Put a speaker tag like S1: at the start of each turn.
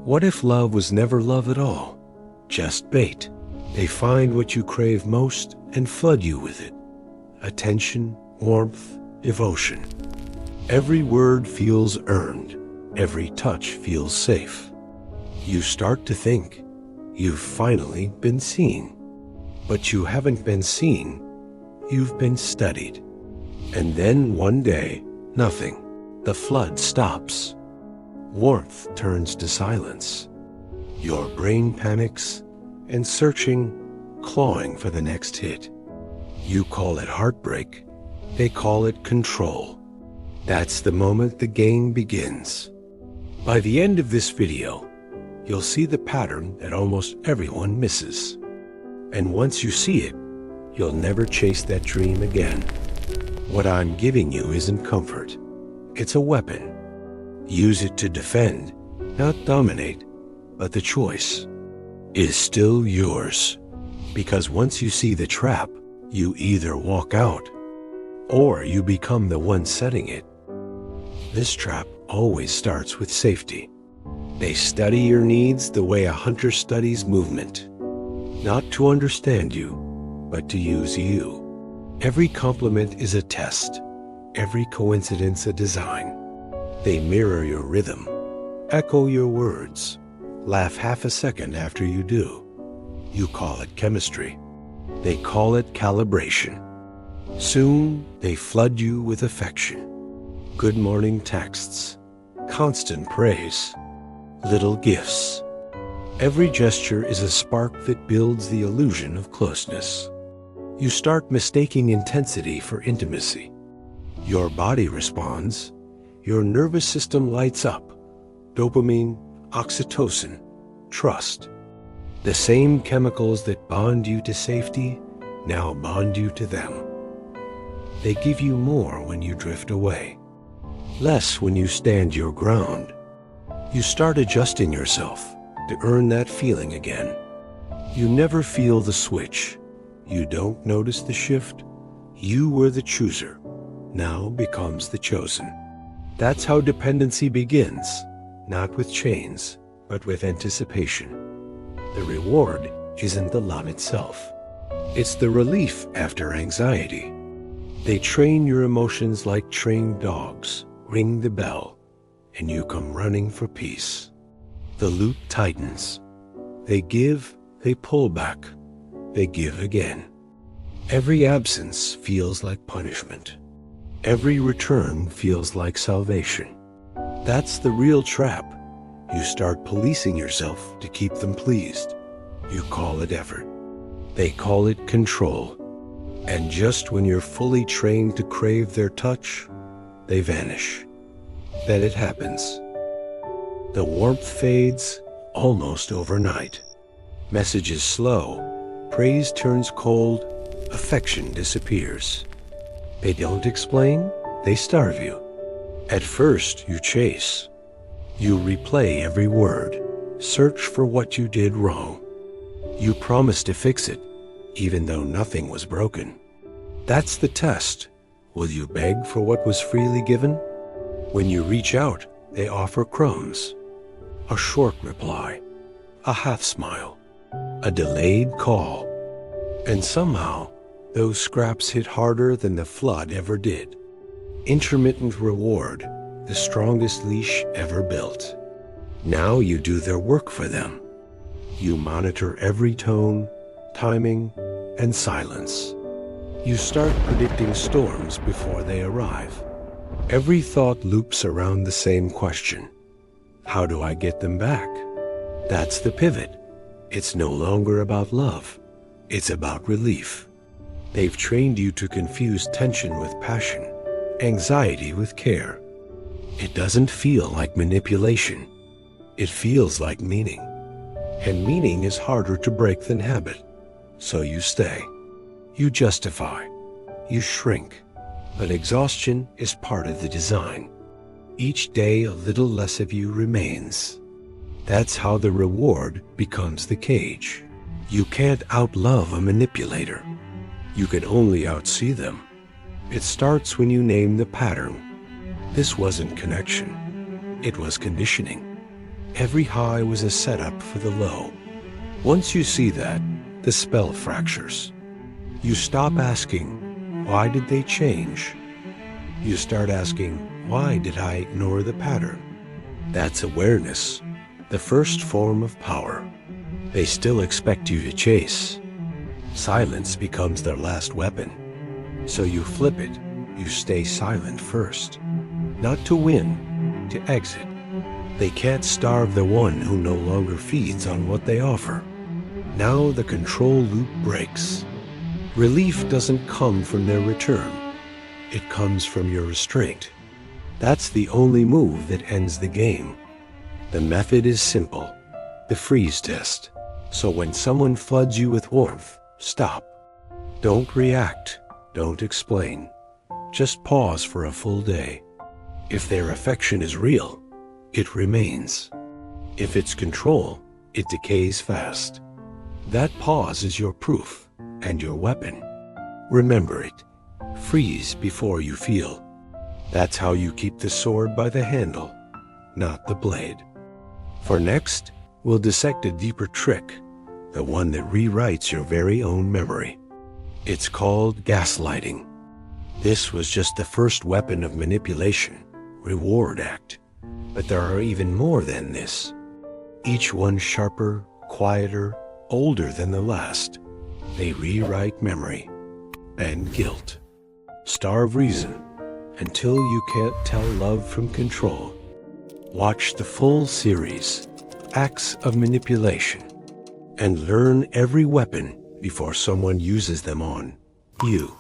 S1: What if love was never love at all? Just bait. They find what you crave most and flood you with it. Attention, warmth, devotion. Every word feels earned. Every touch feels safe. You start to think you've finally been seen. But you haven't been seen. You've been studied. And then one day, nothing. The flood stops. Warmth turns to silence. Your brain panics and searching, clawing for the next hit. You call it heartbreak. They call it control. That's the moment the game begins. By the end of this video, you'll see the pattern that almost everyone misses. And once you see it, you'll never chase that dream again. What I'm giving you isn't comfort. It's a weapon. Use it to defend, not dominate, but the choice is still yours. Because once you see the trap, you either walk out or you become the one setting it. This trap always starts with safety. They study your needs the way a hunter studies movement. Not to understand you, but to use you. Every compliment is a test. Every coincidence a design. They mirror your rhythm, echo your words, laugh half a second after you do. You call it chemistry. They call it calibration. Soon, they flood you with affection. Good morning texts, constant praise, little gifts. Every gesture is a spark that builds the illusion of closeness. You start mistaking intensity for intimacy. Your body responds. Your nervous system lights up. Dopamine, oxytocin, trust. The same chemicals that bond you to safety now bond you to them. They give you more when you drift away, less when you stand your ground. You start adjusting yourself to earn that feeling again. You never feel the switch. You don't notice the shift. You were the chooser, now becomes the chosen. That's how dependency begins, not with chains, but with anticipation. The reward isn't the love itself. It's the relief after anxiety. They train your emotions like trained dogs, ring the bell, and you come running for peace. The loop tightens. They give, they pull back, they give again. Every absence feels like punishment. Every return feels like salvation. That's the real trap. You start policing yourself to keep them pleased. You call it effort. They call it control. And just when you're fully trained to crave their touch, they vanish. Then it happens. The warmth fades almost overnight. Messages slow. Praise turns cold. Affection disappears. They don't explain, they starve you. At first, you chase. You replay every word, search for what you did wrong. You promise to fix it, even though nothing was broken. That's the test. Will you beg for what was freely given? When you reach out, they offer crumbs. A short reply, a half smile, a delayed call. And somehow, those scraps hit harder than the flood ever did. Intermittent reward, the strongest leash ever built. Now you do their work for them. You monitor every tone, timing, and silence. You start predicting storms before they arrive. Every thought loops around the same question. How do I get them back? That's the pivot. It's no longer about love. It's about relief. They've trained you to confuse tension with passion, anxiety with care. It doesn't feel like manipulation. It feels like meaning. And meaning is harder to break than habit. So you stay. You justify. You shrink. But exhaustion is part of the design. Each day a little less of you remains. That's how the reward becomes the cage. You can't outlove a manipulator. You can only outsee them. It starts when you name the pattern. This wasn't connection. It was conditioning. Every high was a setup for the low. Once you see that, the spell fractures. You stop asking, why did they change? You start asking, why did I ignore the pattern? That's awareness, the first form of power. They still expect you to chase. Silence becomes their last weapon. So you flip it. You stay silent first. Not to win, to exit. They can't starve the one who no longer feeds on what they offer. Now the control loop breaks. Relief doesn't come from their return. It comes from your restraint. That's the only move that ends the game. The method is simple, the freeze test. So when someone floods you with warmth, stop. Don't react, don't explain. Just pause for a full day. If their affection is real, it remains. If it's control, it decays fast. That pause is your proof and your weapon. Remember it. Freeze before you feel. That's how you keep the sword by the handle, not the blade. For next, we'll dissect a deeper trick, the one that rewrites your very own memory. It's called gaslighting. This was just the first weapon of manipulation, reward act. But there are even more than this. Each one sharper, quieter, older than the last. They rewrite memory and guilt. Starve reason until you can't tell love from control. Watch the full series, Acts of Manipulation, and learn every weapon before someone uses them on you.